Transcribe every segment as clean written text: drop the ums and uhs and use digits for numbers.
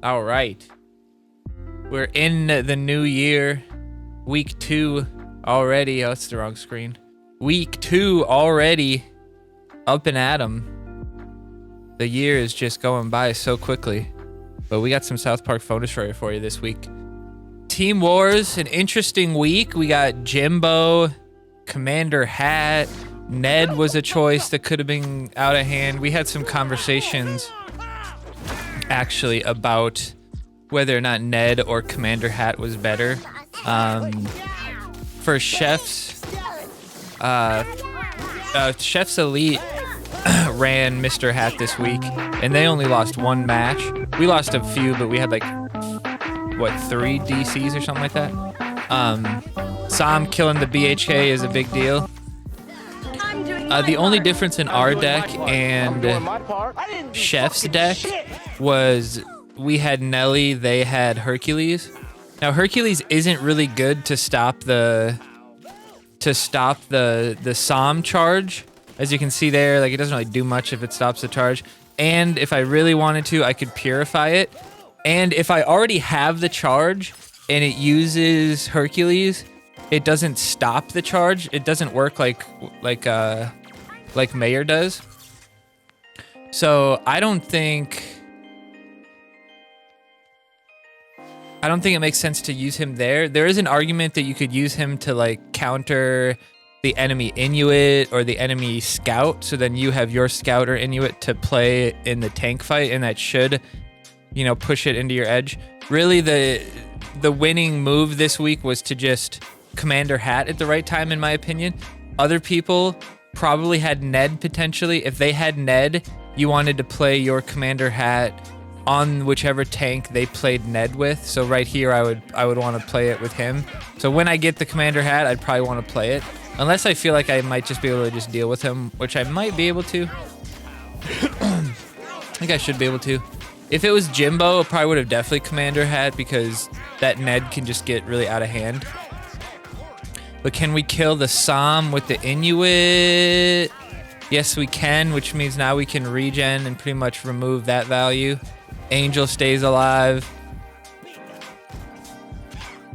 All right. We're in the new year. Week 2 already. Oh, it's the wrong screen. Week 2 already. Up and at 'em. The year is just going by so quickly. But we got some South Park phone destroyer for you this week. Team Wars, an interesting week. We got Jimbo, Commander Hat. Ned was a choice that could have been out of hand. We had some conversations actually about whether or not Ned or Commander Hat was better. For Chef's Chef's Elite ran Mr. Hat this week, and they only lost one match. We lost a few, but we had like, what, 3 DCs or something like that? Sam killing the BHK is a big deal. The only difference in our deck and Chef's deck was we had Nelly, they had Hercules. Now Hercules isn't really good to stop the Sam charge. As you can see there, like it doesn't really do much if it stops the charge. And if I really wanted to, I could purify it. And if I already have the charge and it uses Hercules, it doesn't stop the charge. It doesn't work like Mayor does. So I don't think it makes sense to use him there. There is an argument that you could use him to like counter the enemy Inuit or the enemy scout, so then you have your scout or Inuit to play in the tank fight, and that should, push it into your edge. Really, the winning move this week was to just Commander Hat at the right time, in my opinion. Other people probably had Ned potentially. If they had Ned, you wanted to play your Commander Hat on whichever tank they played Ned with. So right here, I would want to play it with him. So when I get the Commander Hat, I'd probably want to play it. Unless I feel like I might just be able to just deal with him, which I might be able to. I think I should be able to. If it was Jimbo, I probably would have definitely Commander Hat because that Ned can just get really out of hand. But can we kill the Sam with the Inuit? Yes, we can, which means now we can regen and pretty much remove that value. Angel stays alive.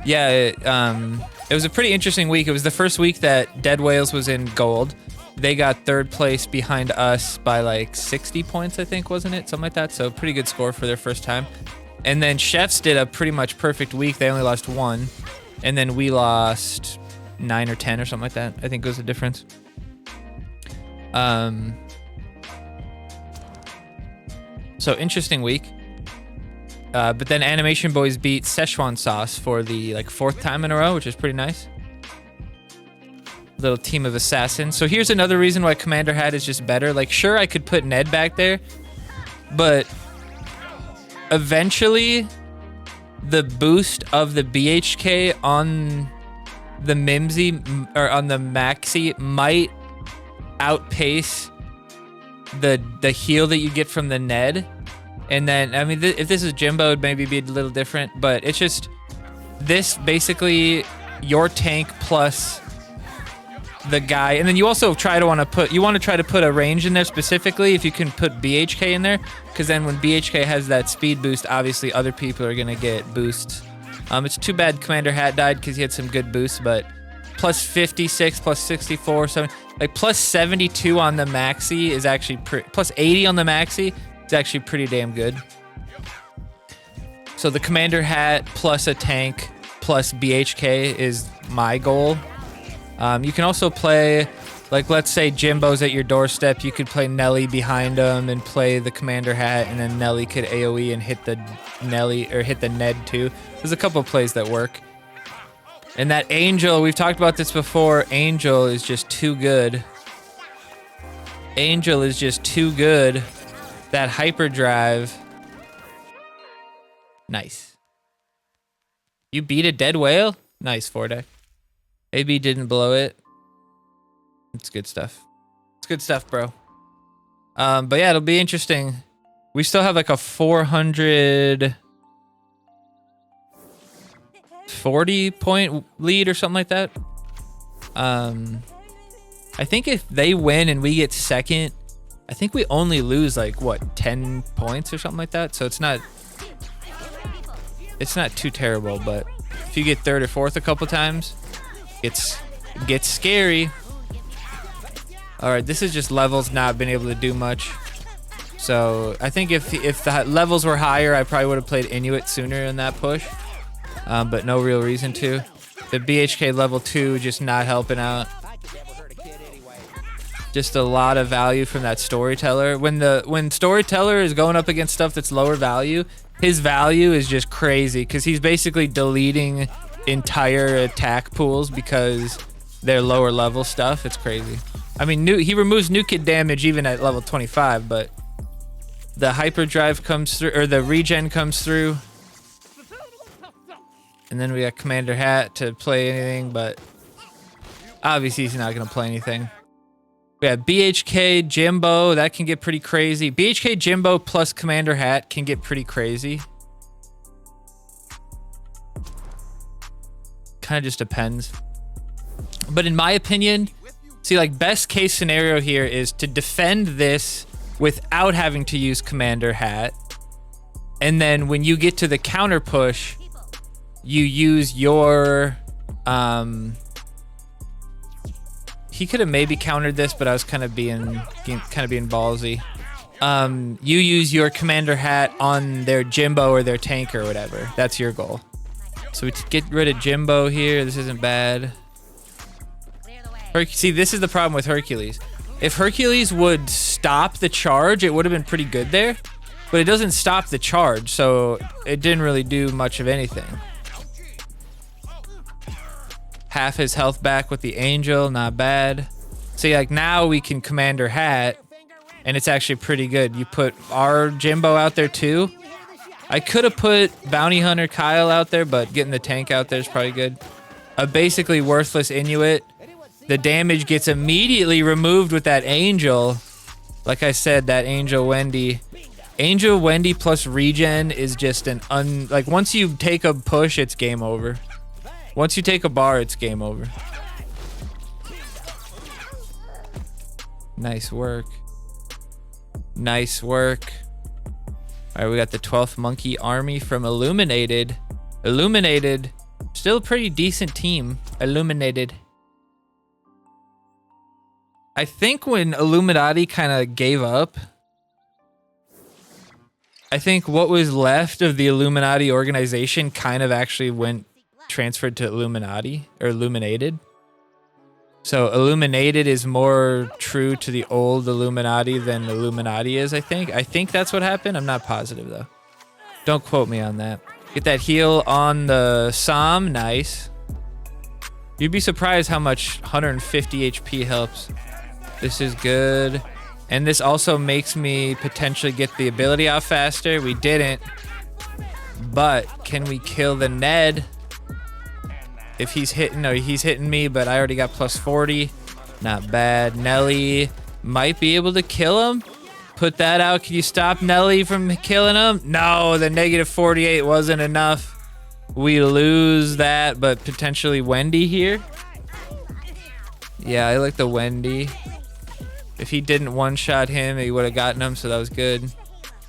Yeah, it was a pretty interesting week. It was the first week that Dead Whales was in gold. They got 3rd place behind us by like 60 points, I think, wasn't it? Something like that. So pretty good score for their first time. And then Chefs did a pretty much perfect week. They only lost 1. And then we lost 9 or 10 or something like that, I think was the difference. So interesting week. But then Animation Boys beat Szechuan Sauce for the 4th time in a row, which is pretty nice. Little team of assassins. So here's another reason why Commander Hat is just better. Like, sure, I could put Ned back there, but eventually the boost of the BHK on the Mimsy or on the Maxi might outpace the heal that you get from the Ned. And then, I mean, if this is Jimbo, it'd maybe be a little different, but it's just this basically your tank plus the guy. And then you also want to try to put a range in there specifically if you can put BHK in there, because then when BHK has that speed boost, obviously other people are going to get boosts. It's too bad Commander Hat died because he had some good boosts, but plus 56, plus 64, plus 72 on the Maxi is actually plus 80 on the Maxi. It's actually pretty damn good. So the Commander Hat plus a tank plus BHK is my goal. You can also play, let's say Jimbo's at your doorstep. You could play Nelly behind him and play the Commander Hat, and then Nelly could AoE and hit the Ned too. There's a couple of plays that work. And that Angel, we've talked about this before. Angel is just too good. Angel is just too good. That hyperdrive. Nice. You beat a dead whale? Nice, 4-deck. AB didn't blow it. It's good stuff. It's good stuff, bro. But yeah, it'll be interesting. We still have like a 440 point lead or something like that. I think if they win and we get second, I think we only lose like what, 10 points or something like that. So it's not It's not too terrible, but if you get third or fourth a couple times, it gets scary. All right, this is just levels not been able to do much. So I think if the levels were higher, I probably would have played Inuit sooner in that push, but no real reason to. The BHK level 2 just not helping out. Just a lot of value from that storyteller. When storyteller is going up against stuff that's lower value, his value is just crazy because he's basically deleting entire attack pools because they're lower level stuff. It's crazy. I mean, he removes new kid damage even at level 25, but the hyperdrive comes through, or the regen comes through. And then we got Commander Hat to play anything, but obviously he's not going to play anything. We have BHK, Jimbo, that can get pretty crazy. BHK, Jimbo plus Commander Hat can get pretty crazy. Kind of just depends. But in my opinion, see, like, best case scenario here is to defend this without having to use Commander Hat. And then when you get to the counter push, you use your... He could have maybe countered this, but I was kind of being ballsy. You use your Commander Hat on their Jimbo or their tank or whatever. That's your goal. So we get rid of Jimbo here. This isn't bad. See, this is the problem with Hercules. If Hercules would stop the charge, it would have been pretty good there. But it doesn't stop the charge, so it didn't really do much of anything. Half his health back with the Angel, not bad. See, like, now we can Commander Hat, and it's actually pretty good. You put our Jimbo out there too. I could have put Bounty Hunter Kyle out there, but getting the tank out there is probably good. A basically worthless Inuit. The damage gets immediately removed with that Angel. Like I said, that Angel Wendy. Angel Wendy plus regen is just like, once you take a push, it's game over. Once you take a bar, it's game over. Nice work. Nice work. All right, we got the 12th Monkey Army from Illuminated. Illuminated, still a pretty decent team. Illuminated. I think when Illuminati kind of gave up, I think what was left of the Illuminati organization kind of actually transferred to Illuminati or Illuminated. So Illuminated is more true to the old Illuminati than Illuminati is, I think. I think that's what happened. I'm not positive though. Don't quote me on that. Get that heal on the Psalm. Nice. You'd be surprised how much 150 HP helps. This is good. And this also makes me potentially get the ability off faster. We didn't. But can we kill the Ned? If he's hitting, no, he's hitting me, but I already got plus 40. Not bad. Nelly might be able to kill him. Put that out. Can you stop Nelly from killing him? No, the negative 48 wasn't enough. We lose that, but potentially Wendy here. Yeah, I like the Wendy. If he didn't one-shot him, he would have gotten him, so that was good.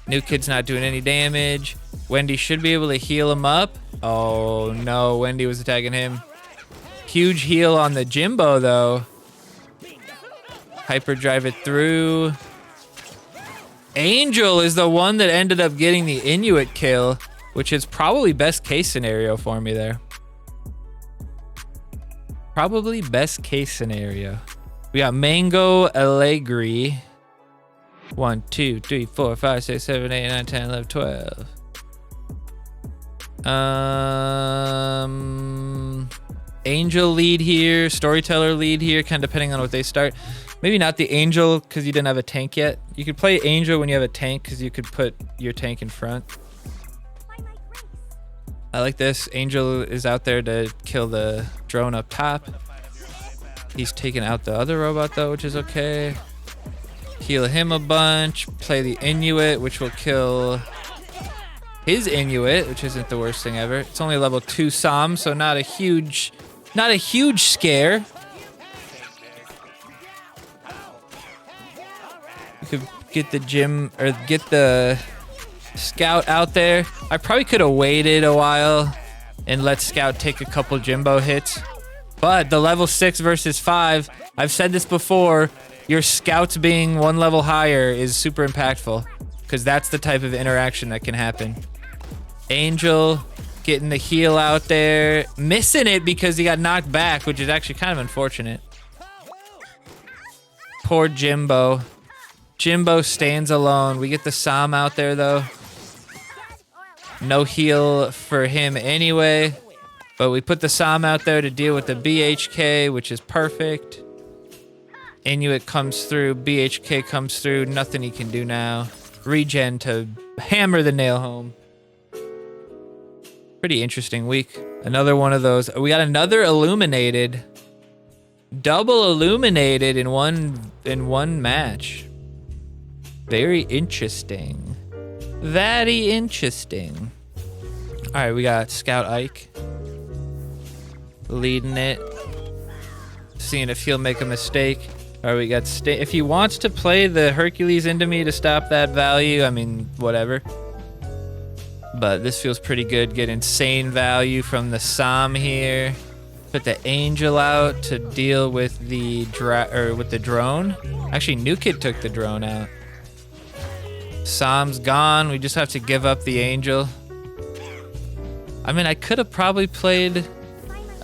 New Kid's not doing any damage. Wendy should be able to heal him up. Oh, no. Wendy was attacking him. Huge heal on the Jimbo, though. Hyperdrive it through. Angel is the one that ended up getting the Inuit kill, which is probably best case scenario for me there. Probably best case scenario. We got Mango Allegri. 1, 2, 3, 4, 5, 6, 7, 8, 9, 10, 11, 12. Angel lead here, Storyteller lead here, kind of depending on what they start. Maybe not the Angel because you didn't have a tank yet. You could play Angel when you have a tank because you could put your tank in front. I like this. Angel is out there to kill the drone up top. He's taking out the other robot though, which is okay. Heal him a bunch. Play the Inuit, which will kill his Inuit, which isn't the worst thing ever. It's only level 2 Psalm, so not a huge scare. We could get the Scout out there. I probably could have waited a while and let Scout take a couple Jimbo hits. But the level 6 versus 5, I've said this before, your Scouts being one level higher is super impactful because that's the type of interaction that can happen. Angel getting the heal out there. Missing it because he got knocked back, which is actually kind of unfortunate. Poor Jimbo. Jimbo stands alone. We get the Sam out there, though. No heal for him anyway. But we put the Sam out there to deal with the BHK, which is perfect. Inuit comes through. BHK comes through. Nothing he can do now. Regen to hammer the nail home. Pretty interesting week. Another one of those. We got another illuminated. Double illuminated in one match. Very interesting. Very interesting. All right, we got Scout Ike leading it. Seeing if he'll make a mistake. All right, we got if he wants to play the Hercules into me to stop that value, I mean, whatever. But this feels pretty good. Get insane value from the Sam here. Put the Angel out to deal with the drone. Actually, New Kid took the drone out. Sam's gone. We just have to give up the Angel. I mean, I could have probably played Jimbo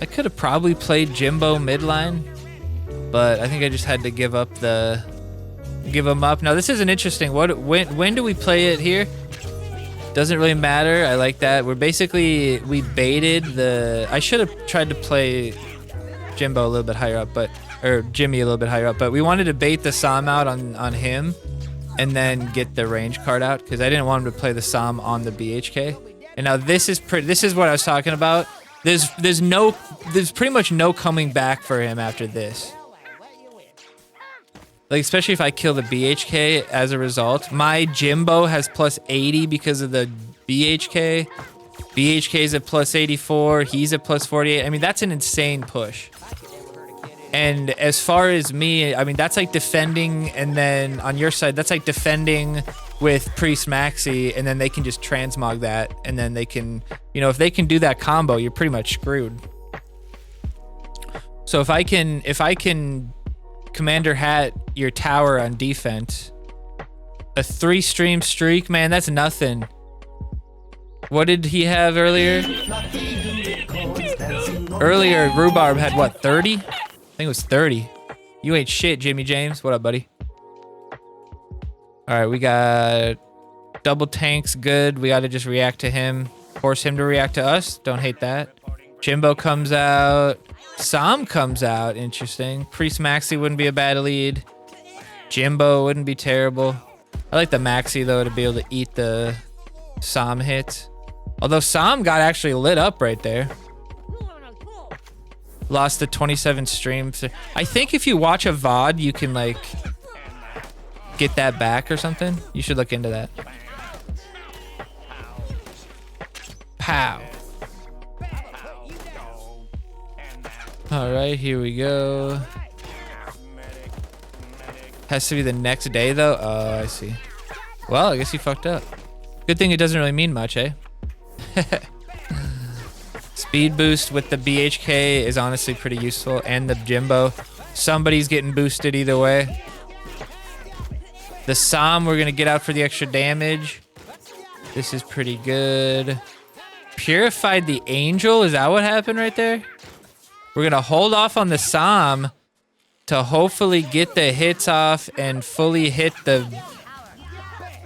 midline, but I think I just had to give him up. Now this isn't interesting. When do we play it here? Doesn't really matter. I like that. We baited the... I should have tried to play Jimbo a little bit higher up, or Jimmy a little bit higher up, but we wanted to bait the Sam out on him and then get the range card out because I didn't want him to play the Sam on the BHK. And now this is what I was talking about. There's pretty much no coming back for him after this. Like, especially if I kill the BHK as a result. My Jimbo has plus 80 because of the BHK. BHK's at plus 84. He's at plus 48. I mean, that's an insane push. And as far as me, I mean, that's like defending, and then on your side, that's like defending with Priest Maxi, and then they can just transmog that, and then they can, if they can do that combo, you're pretty much screwed. So if I can Commander Hat your tower on defense, a 3-stream streak, man, that's nothing. What did he have earlier? Earlier, Rhubarb had what, 30? I think it was 30. You ain't shit, Jimmy James. What up, buddy? All right, we got double tanks, good. We got to just react to him. Force him to react to us. Don't hate that. Jimbo comes out. Sam comes out. Interesting. Priest Maxi wouldn't be a bad lead. Jimbo wouldn't be terrible. I like the Maxi, though, to be able to eat the Sam hits. Although Sam got actually lit up right there. Lost the 27 streams. I think if you watch a VOD, you can, like, get that back or something. You should look into that. Pow. All right, here we go. Has to be the next day, though. Oh, I see. Well, I guess he fucked up. Good thing it doesn't really mean much, eh? Speed boost with the BHK is honestly pretty useful, and the Jimbo. Somebody's getting boosted either way. The Sam, we're gonna get out for the extra damage. This is pretty good. Purified the Angel, is that what happened right there? We're gonna hold off on the Sam to hopefully get the hits off and fully hit the...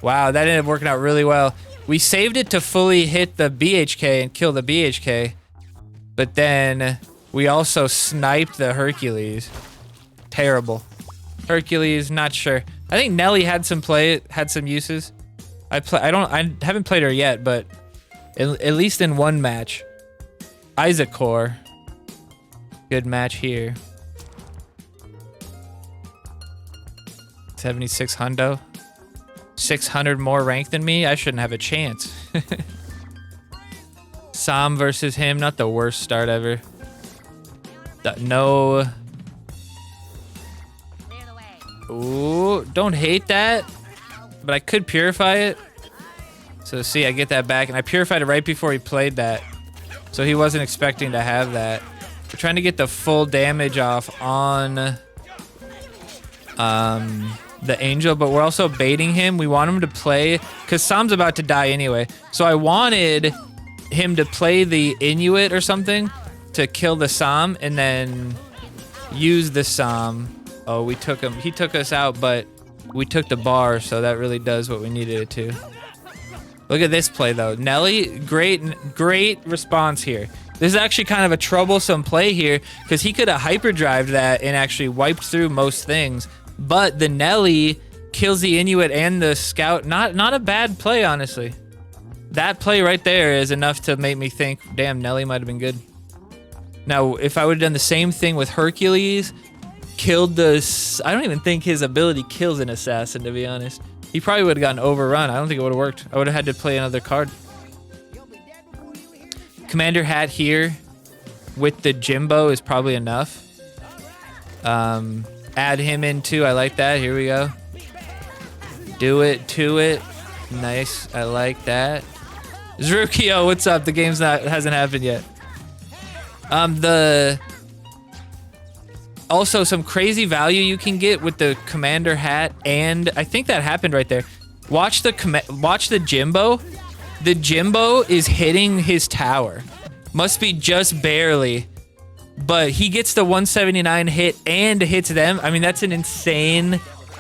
Wow, that ended up working out really well. We saved it to fully hit the BHK and kill the BHK, but then we also sniped the Hercules. Terrible. Hercules, not sure. I think Nelly had some uses. I haven't played her yet, but at least in one match. Isaac Core. Good match here. 76 hundo. 600 more rank than me? I shouldn't have a chance. Sam versus him, not the worst start ever. No. Ooh, don't hate that. But I could purify it. So see, I get that back, and I purified it right before he played that. So he wasn't expecting to have that. We're trying to get the full damage off on the Angel, but we're also baiting him. We want him to play, because Sam's about to die anyway. So I wanted him to play the Inuit or something to kill the Sam, and then use the Sam. Oh, we took him. He took us out, but we took the bar, so that really does what we needed it to. Look at this play, though. Nelly, great response here. This is actually kind of a troublesome play here, because he could have hyperdrived that and actually wiped through most things. But the Nelly kills the Inuit and the Scout. Not a bad play, honestly. That play right there is enough to make me think, damn, Nelly might have been good. Now, if I would have done the same thing with Hercules, killed the... I don't even think his ability kills an assassin, to be honest. He probably would have gotten overrun. I don't think it would have worked. I would have had to play another card. Commander Hat here with the Jimbo is probably enough. Add him in too. I like that. Here we go. Do it to it. Nice. I like that. Zrukio, what's up? The game's hasn't happened yet. Also some crazy value you can get with the Commander Hat, and I think that happened right there. Watch the Jimbo. The Jimbo is hitting his tower. Must be just barely, but he gets the 179 hit and hits them. I mean, that's an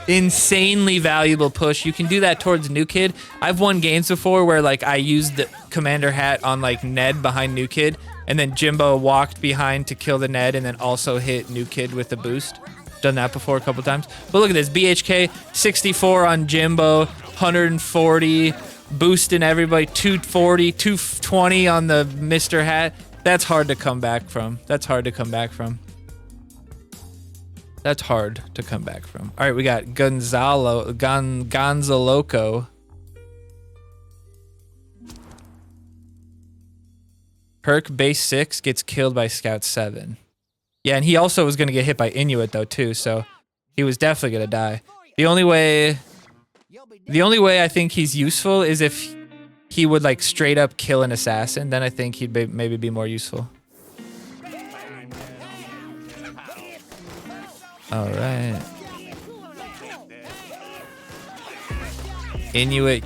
insanely valuable push. You can do that towards New Kid. I've won games before where like I used the Commander Hat on like Ned behind New Kid, and then Jimbo walked behind to kill the Ned and then also hit New Kid with the boost. Done that before a couple times. But look at this, BHK 64 on Jimbo, 140, boosting everybody, 240, 220 on the Mr. Hat. That's hard to come back from. That's hard to come back from. That's hard to come back from. All right, we got Gonzaloco. Perk base 6 gets killed by Scout 7. Yeah, and he also was going to get hit by Inuit though too, so he was definitely going to die. The only way I think he's useful is if he would like straight up kill an assassin, then I think he'd maybe be more useful. All right. Inuit,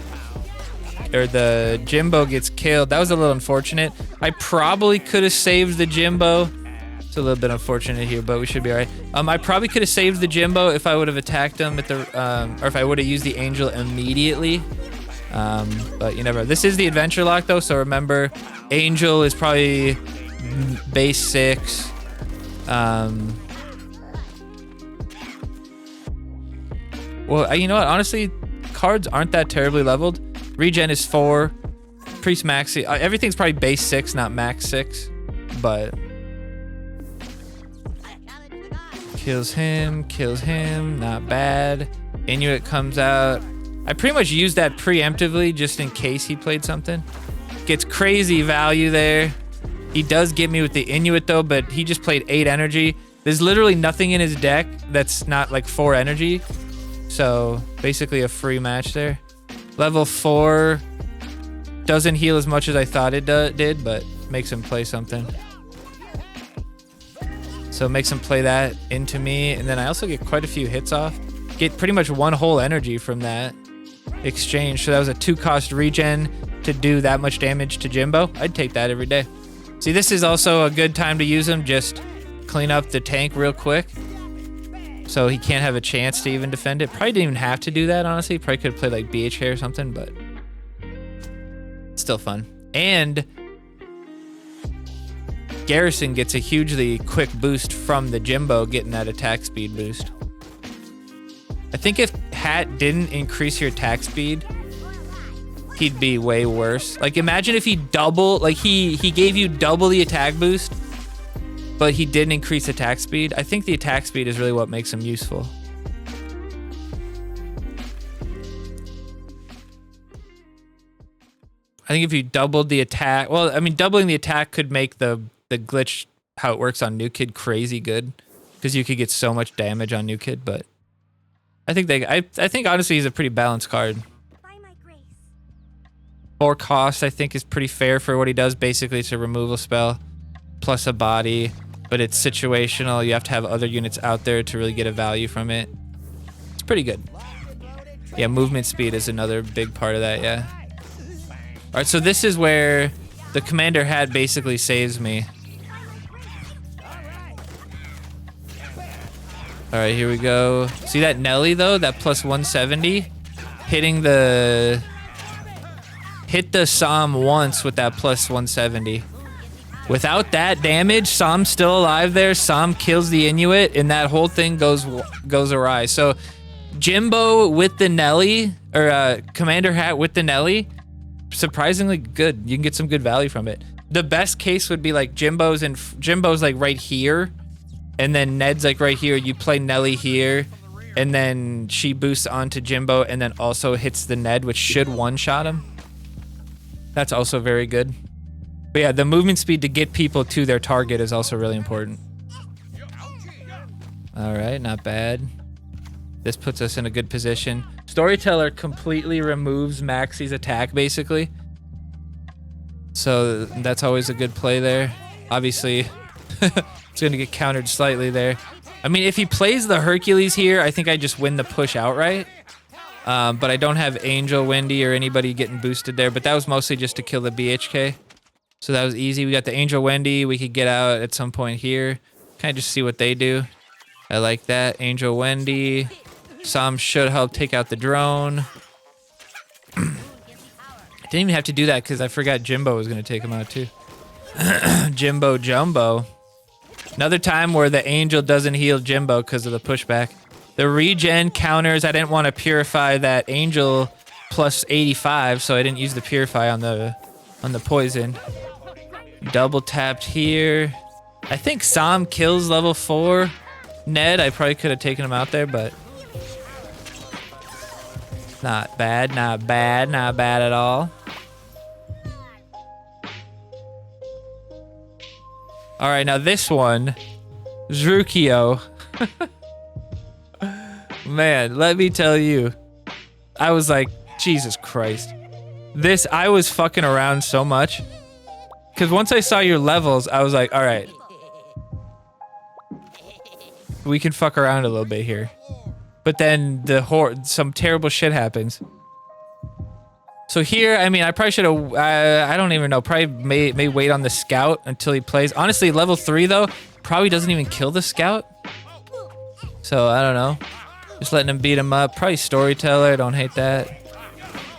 or the Jimbo gets killed. That was a little unfortunate. I probably could have saved the Jimbo. It's a little bit unfortunate here, but we should be all right. I probably could have saved the Jimbo if I would have attacked him at the, or if I would have used the Angel immediately. But you never. This is the adventure lock though, so remember, Angel is probably base 6. Well, you know what? Honestly, cards aren't that terribly leveled. Regen is 4. Priest max. Everything's probably base 6, not max 6. But kills him. Not bad. Inuit comes out. I pretty much used that preemptively just in case he played something. Gets crazy value there. He does get me with the Inuit though, but he just played 8 energy. There's literally nothing in his deck that's not like 4 energy. So basically a free match there. Level 4 doesn't heal as much as I thought it did, but makes him play something. So makes him play that into me, and then I also get quite a few hits off. Get pretty much 1 whole energy from that exchange. So that was a 2-cost regen to do that much damage to Jimbo. I'd take that every day. See, this is also a good time to use him. Just clean up the tank real quick, so he can't have a chance to even defend it. Probably didn't even have to do that, honestly. Probably could have played like BHK or something, but it's still fun. And Garrison gets a hugely quick boost from the Jimbo getting that attack speed boost. I think if Hat didn't increase your attack speed, he'd be way worse. Like imagine if he he gave you double the attack boost, but he didn't increase attack speed. I think the attack speed is really what makes him useful. I think if you doubled the attack, well, I mean, doubling the attack could make the glitch, how it works on New Kid, crazy good, because you could get so much damage on New Kid. But I think I think honestly he's a pretty balanced card. 4 cost, I think, is pretty fair for what he does. Basically, it's a removal spell plus a body, but it's situational. You have to have other units out there to really get a value from it. It's pretty good. Yeah, movement speed is another big part of that, yeah. All right, so this is where the commander hat basically saves me. All right, here we go. See that Nelly, though? That plus 170? Hitting the... Hit the Psalm once with that plus 170. Without that damage, Psalm's still alive there. Psalm kills the Inuit, and that whole thing goes awry. So, Jimbo with the Nelly, or Commander Hat with the Nelly, surprisingly good. You can get some good value from it. The best case would be like Jimbo's like right here, and then Ned's like right here. You play Nelly here, and then she boosts onto Jimbo, and then also hits the Ned, which should one-shot him. That's also very good. But yeah, the movement speed to get people to their target is also really important. All right, not bad. This puts us in a good position. Storyteller completely removes Maxie's attack, basically. So that's always a good play there. Obviously, it's going to get countered slightly there. I mean, if he plays the Hercules here, I think I just win the push outright. But I don't have Angel Wendy or anybody getting boosted there. But that was mostly just to kill the BHK. So that was easy. We got the Angel Wendy. We could get out at some point here. Kind of just see what they do. I like that. Angel Wendy. Psalm should help take out the drone. I didn't even have to do that because I forgot Jimbo was going to take him out too. Jimbo Jumbo. Another time where the Angel doesn't heal Jimbo because of the pushback. The regen counters, I didn't want to purify that Angel plus 85, so I didn't use the purify on the poison. Double tapped here. I think Psalm kills level 4. Ned, I probably could have taken him out there, but not bad, not bad, not bad at all. All right, now this one, Zrukio. Man, let me tell you, I was like, Jesus Christ. I was fucking around so much. Because once I saw your levels, I was like, all right. We can fuck around a little bit here. But then some terrible shit happens. So here, I mean, I probably should have, I don't even know, probably may wait on the scout until he plays. Honestly, level 3 though, probably doesn't even kill the scout. So I don't know. Just letting him beat him up. Probably storyteller, don't hate that.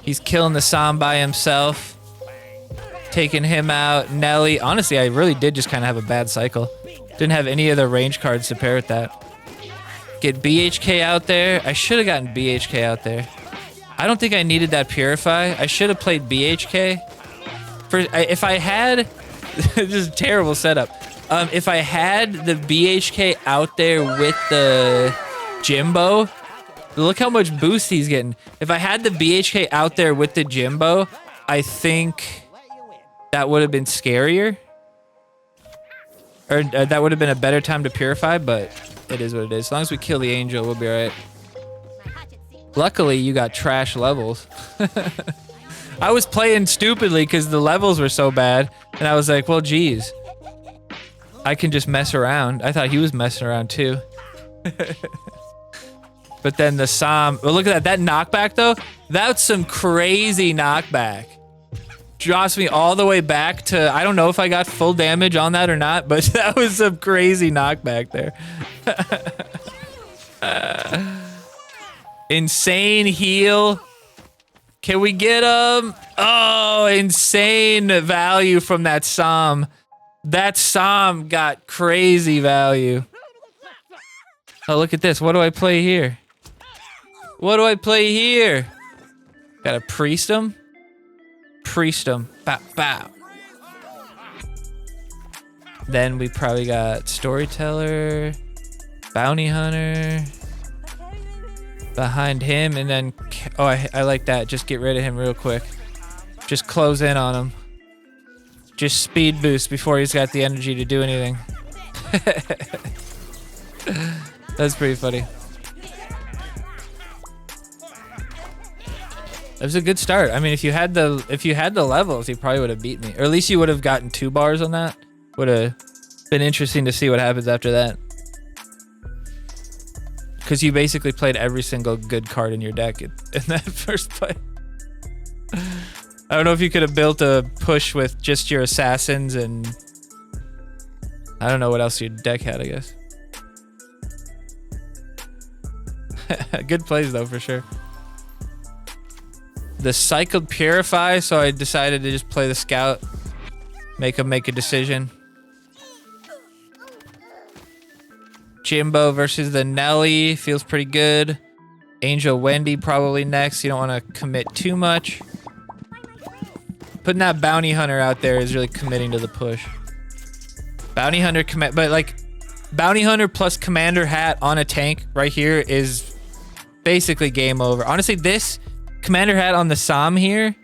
He's killing the Psalm by himself. Taking him out. Nelly. Honestly, I really did just kind of have a bad cycle. Didn't have any other range cards to pair with that. Get BHK out there. I should have gotten BHK out there. I don't think I needed that Purify. I should have played BHK. If I had... This is a terrible setup. If I had the BHK out there with the Jimbo... Look how much boost he's getting. If I had the BHK out there with the Jimbo, I think that would have been scarier. Or that would have been a better time to purify, but it is what it is. As long as we kill the Angel, we'll be alright. Luckily, you got trash levels. I was playing stupidly because the levels were so bad, and I was like, well, geez. I can just mess around. I thought he was messing around too. But then the Psalm, well, look at that. That knockback though, that's some crazy knockback. Drops me all the way back to, I don't know if I got full damage on that or not, but that was some crazy knockback there. Insane heal. Can we get him? Oh, insane value from that Psalm. That Psalm got crazy value. Oh, look at this. What do I play here? What do I play here? Gotta priest him? Priest him. Bow, bow. Then we probably got storyteller, bounty hunter behind him, and then oh, I like that. Just get rid of him real quick. Just close in on him. Just speed boost before he's got the energy to do anything. That's pretty funny. It was a good start. I mean, if you had the levels, you probably would have beat me. Or at least you would have gotten 2 bars on that. Would have been interesting to see what happens after that. Because you basically played every single good card in your deck in that first play. I don't know if you could have built a push with just your assassins and... I don't know what else your deck had, I guess. Good plays, though, for sure. The cycled Purify, so I decided to just play the Scout. Make him make a decision. Jimbo versus the Nelly feels pretty good. Angel Wendy probably next. You don't want to commit too much. Putting that Bounty Hunter out there is really committing to the push. Bounty Hunter commit, but like Bounty Hunter plus Commander Hat on a tank right here is basically game over. Honestly, this Commander Hat on the Psalm here,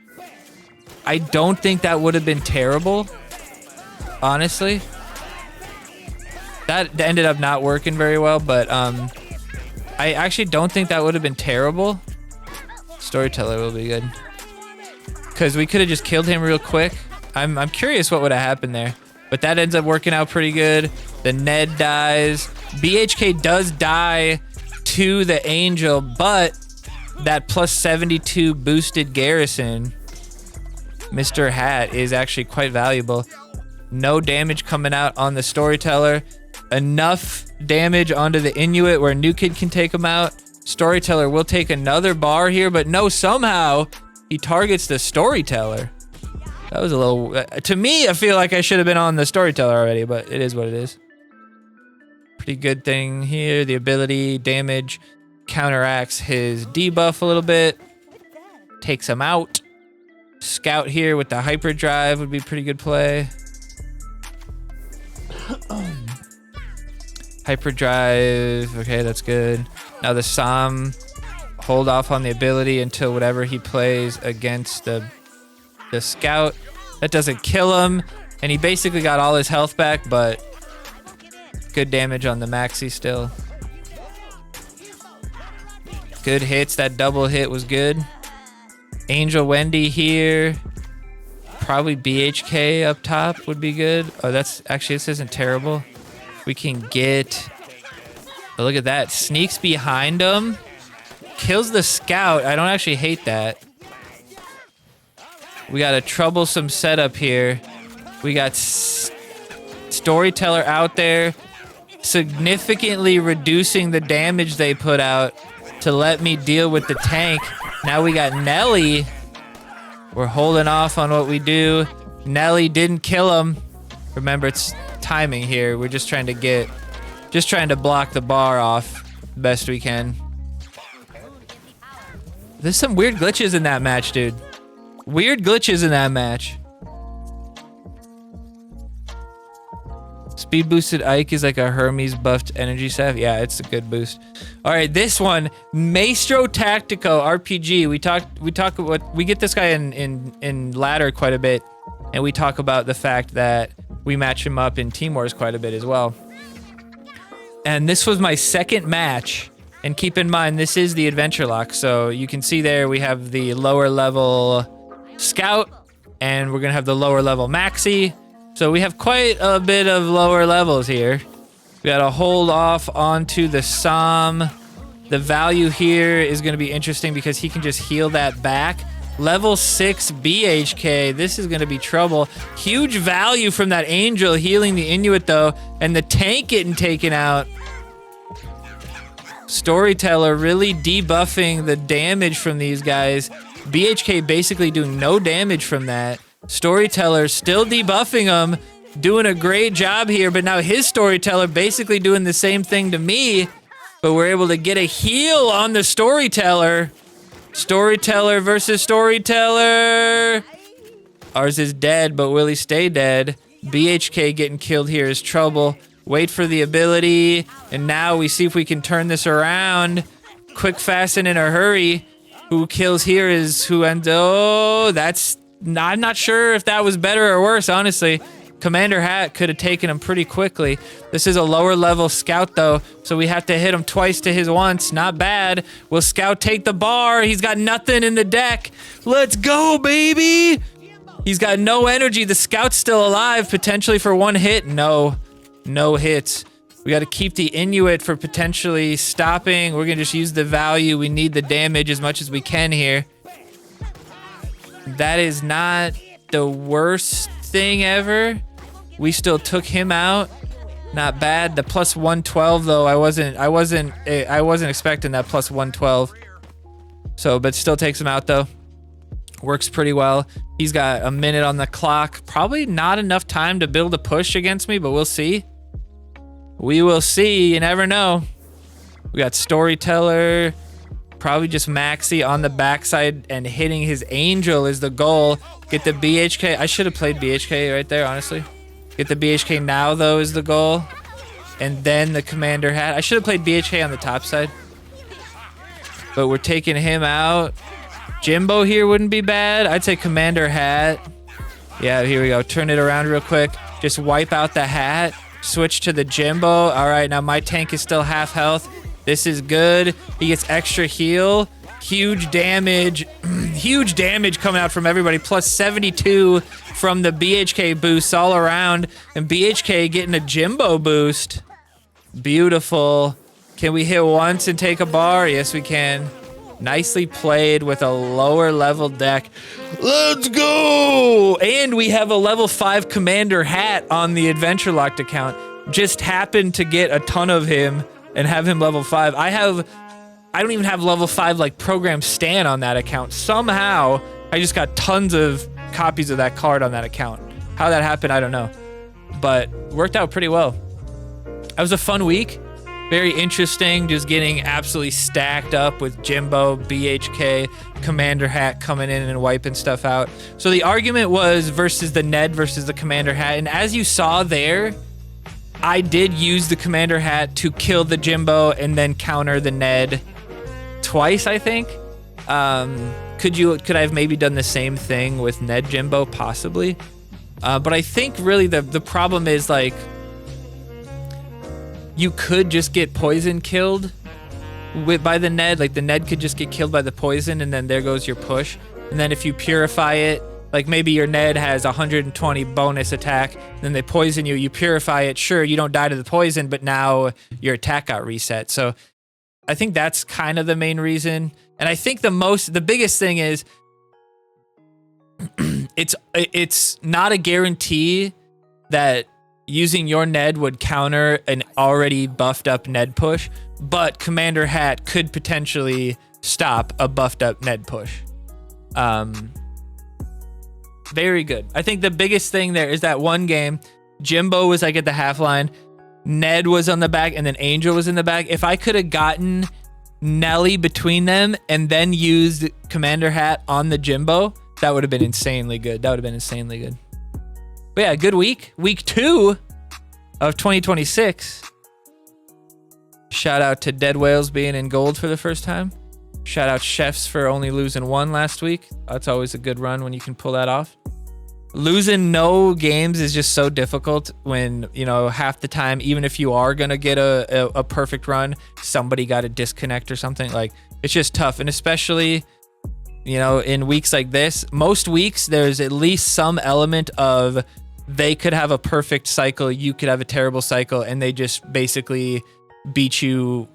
I don't think that would have been terrible. Honestly. That ended up not working very well, but I actually don't think that would have been terrible. Storyteller will be good. Because we could have just killed him real quick. I'm curious what would have happened there. But that ends up working out pretty good. The Ned dies. BHK does die to the Angel, but that plus 72 boosted garrison, Mr. Hat, is actually quite valuable. No damage coming out on the Storyteller. Enough damage onto the Inuit where New Kid can take him out. Storyteller will take another bar here, but no, somehow he targets the Storyteller. That was a little... to me, I feel like I should have been on the Storyteller already, but it is what it is. Pretty good thing here. The ability, damage, counteracts his debuff a little bit. Takes him out. Scout here with the Hyperdrive would be pretty good play. Hyperdrive, okay, that's good. Now the Psalm, hold off on the ability until whatever he plays against the Scout. That doesn't kill him, and he basically got all his health back, but good damage on the Maxi still. Good hits, that double hit was good. Angel Wendy here. Probably BHK up top would be good. Oh, that's actually, this isn't terrible. We can get... Oh, look at that. Sneaks behind him. Kills the Scout. I don't actually hate that. We got a troublesome setup here. We got Storyteller out there, significantly reducing the damage they put out to let me deal with the tank. Now we got Nelly. We're holding off on what we do. Nelly didn't kill him. Remember, it's timing here. We're just trying to block the bar off best we can. There's some weird glitches in that match, dude. Weird glitches in that match. Speed boosted Ike is like a Hermes buffed energy staff. Yeah, it's a good boost. All right, this one, Maestro Tactico RPG. We get this guy in ladder quite a bit, and we talk about the fact that we match him up in Team Wars quite a bit as well. And this was my second match. And keep in mind, this is the Adventure Lock. So you can see there we have the lower level Scout, and we're gonna have the lower level Maxi. So we have quite a bit of lower levels here. We gotta hold off onto the Psalm. The value here is gonna be interesting because he can just heal that back. Level 6 BHK, this is gonna be trouble. Huge value from that Angel healing the Inuit though, and the tank getting taken out. Storyteller really debuffing the damage from these guys. BHK basically doing no damage from that. Storyteller still debuffing them, doing a great job here, but now his Storyteller basically doing the same thing to me, but we're able to get a heal on the Storyteller. Storyteller versus Storyteller. Ours is dead, but will he stay dead? BHK getting killed here is trouble. Wait for the ability, and now we see if we can turn this around. Quick, fast, and in a hurry. Who kills here is who ends. Oh, that's... I'm not sure if that was better or worse, honestly. Commander Hat could have taken him pretty quickly. This is a lower level scout though, so we have to hit him twice to his once. Not bad. Will Scout take the bar? He's got nothing in the deck. Let's go, baby. He's got no energy. The Scout's still alive, potentially for one hit. No hits. We got to keep the Inuit for potentially stopping. We're going to just use the value. We need the damage as much as we can here. That is not the worst thing ever. We still took him out. Not bad. The plus 112 though, I wasn't expecting that plus 112. So, but still takes him out though. Works pretty well. He's got a minute on the clock. Probably not enough time to build a push against me, but we'll see. We will see. You never know. We got Storyteller. Probably just Maxi on the backside and hitting his Angel is the goal. Get the BHK. I should have played BHK right there, honestly. Get the BHK now, though, is the goal. And then the Commander Hat. I should have played BHK on the top side. But we're taking him out. Jimbo here wouldn't be bad. I'd say Commander Hat. Yeah, here we go. Turn it around real quick. Just wipe out the hat. Switch to the Jimbo. All right, now my tank is still half health. This is good. He gets extra heal. Huge damage. Huge damage coming out from everybody. Plus 72 from the BHK boosts all around. And BHK getting a Jimbo boost. Beautiful. Can we hit once and take a bar? Yes, we can. Nicely played with a lower level deck. Let's go! And we have a level 5 Commander Hat on the Adventure Locked account. Just happened to get a ton of him and have him level 5. I don't even have level 5 like program Stan on that account. Somehow, I just got tons of copies of that card on that account. How that happened, I don't know. But worked out pretty well. That was a fun week. Very interesting, just getting absolutely stacked up with Jimbo, BHK, Commander Hat coming in and wiping stuff out. So the argument was versus the Ned versus the Commander Hat. And as you saw there, I did use the Commander Hat to kill the Jimbo and then counter the Ned twice, I think. Could I have maybe done the same thing with Ned Jimbo? Possibly. But I think really the problem is like, you could just get poison killed by the Ned. Like the Ned could just get killed by the poison and then there goes your push. And then if you purify it, like maybe your Ned has 120 bonus attack, then they poison you, you purify it. Sure, you don't die to the poison, but now your attack got reset. So I think that's kind of the main reason. And I think the biggest thing is it's not a guarantee that using your Ned would counter an already buffed up Ned push, but Commander Hat could potentially stop a buffed up Ned push. Very good. I think the biggest thing there is that one game, Jimbo was like at the half line, Ned was on the back, and then Angel was in the back. If I could have gotten Nelly between them and then used Commander Hat on the Jimbo, that would have been insanely good. That would have been insanely good. But yeah, good week. Week 2 of 2026. Shout out to Dead Whales being in gold for the first time. Shout out Chefs for only losing 1 last week. That's always a good run when you can pull that off. Losing no games is just so difficult when, you know, half the time, even if you are going to get a perfect run, somebody got a disconnect or something. Like, it's just tough. And especially, you know, in weeks like this, most weeks, there's at least some element of they could have a perfect cycle, you could have a terrible cycle, and they just basically beat you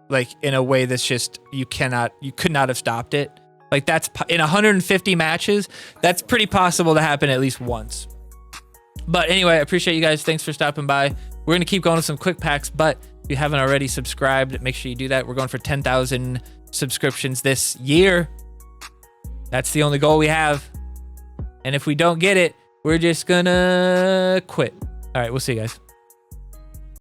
like in a way that's just, you could not have stopped it. Like that's in 150 matches, that's pretty possible to happen at least once. But anyway, I appreciate you guys. Thanks for stopping by. We're going to keep going with some quick packs, but if you haven't already subscribed, make sure you do that. We're going for 10,000 subscriptions this year. That's the only goal we have. And if we don't get it, we're just gonna quit. All right, we'll see you guys.